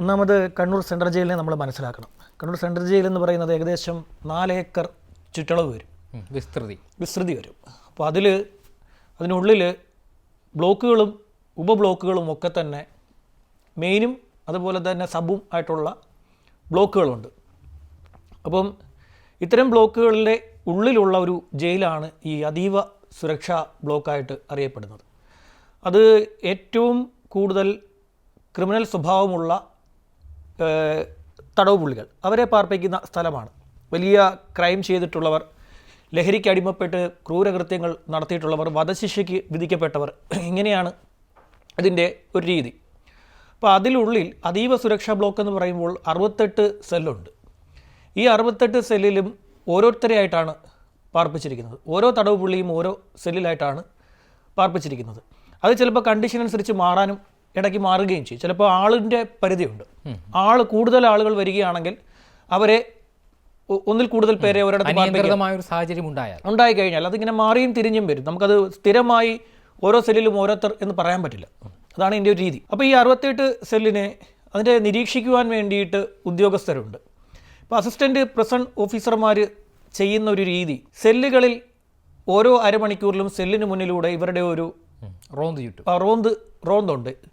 ഒന്നാമത് കണ്ണൂർ സെൻട്രൽ ജയിലിനെ നമ്മൾ മനസ്സിലാക്കണം. കണ്ണൂർ സെൻട്രൽ ജയിൽ എന്ന് പറയുന്നത് ഏകദേശം 4 ഏക്കർ ചുറ്റളവ് വരും, വിസ്തൃതി വരും. അപ്പോൾ അതിനുള്ളിൽ ബ്ലോക്കുകളും ഉപബ്ലോക്കുകളും ഒക്കെ തന്നെ മെയിനും അതുപോലെ തന്നെ സബും ആയിട്ടുള്ള ബ്ലോക്കുകളുണ്ട്. അപ്പം ഇത്തരം ബ്ലോക്കുകളിലെ ഉള്ളിലുള്ള ഒരു ജയിലാണ് ഈ അതീവ സുരക്ഷാ ബ്ലോക്കായിട്ട് അറിയപ്പെടുന്നത്. അത് ഏറ്റവും കൂടുതൽ ക്രിമിനൽ സ്വഭാവമുള്ള തടവ് പുള്ളികൾ അവരെ പാർപ്പിക്കുന്ന സ്ഥലമാണ്. വലിയ ക്രൈം ചെയ്തിട്ടുള്ളവർ, ലഹരിക്ക് അടിമപ്പെട്ട് ക്രൂരകൃത്യങ്ങൾ നടത്തിയിട്ടുള്ളവർ, വധശിക്ഷയ്ക്ക് വിധിക്കപ്പെട്ടവർ, ഇങ്ങനെയാണ് ഇതിൻ്റെ ഒരു രീതി. അപ്പോൾ അതിനുള്ളിൽ അതീവ സുരക്ഷാ ബ്ലോക്ക് എന്ന് പറയുമ്പോൾ 68 സെല്ലുണ്ട്. ഈ 68 സെല്ലിലും ഓരോരുത്തരെയായിട്ടാണ് പാർപ്പിച്ചിരിക്കുന്നത്. ഓരോ തടവ് പുള്ളിയും ഓരോ സെല്ലിലായിട്ടാണ് പാർപ്പിച്ചിരിക്കുന്നത്. അത് ചിലപ്പോൾ കണ്ടീഷൻ അനുസരിച്ച് മാറാനും ഇടയ്ക്ക് മാറുകയും ചെയ്യും. ചിലപ്പോൾ ആളിൻ്റെ പരിധിയുണ്ട്. കൂടുതൽ ആളുകൾ വരികയാണെങ്കിൽ അവരെ ഒന്നിൽ കൂടുതൽ പേരെ ഒരിടത്ത് സാഹചര്യം ഉണ്ടായി കഴിഞ്ഞാൽ അതിങ്ങനെ മാറിയും തിരിഞ്ഞും വരും. നമുക്കത് സ്ഥിരമായി ഓരോ സെല്ലിലും ഓരോരുത്തർ എന്ന് പറയാൻ പറ്റില്ല. അതാണ് ഇതിൻ്റെ ഒരു രീതി. അപ്പോൾ ഈ 68 സെല്ലിനെ അതിൻ്റെ നിരീക്ഷിക്കുവാൻ വേണ്ടിയിട്ട് ഉദ്യോഗസ്ഥരുണ്ട്. ഇപ്പോൾ അസിസ്റ്റൻറ്റ് പ്രസൺ ഓഫീസർമാർ ചെയ്യുന്ന ഒരു രീതി, സെല്ലുകളിൽ ഓരോ അരമണിക്കൂറിലും സെല്ലിന് മുന്നിലൂടെ ഇവരുടെ ഒരു റോന്തുണ്ട്.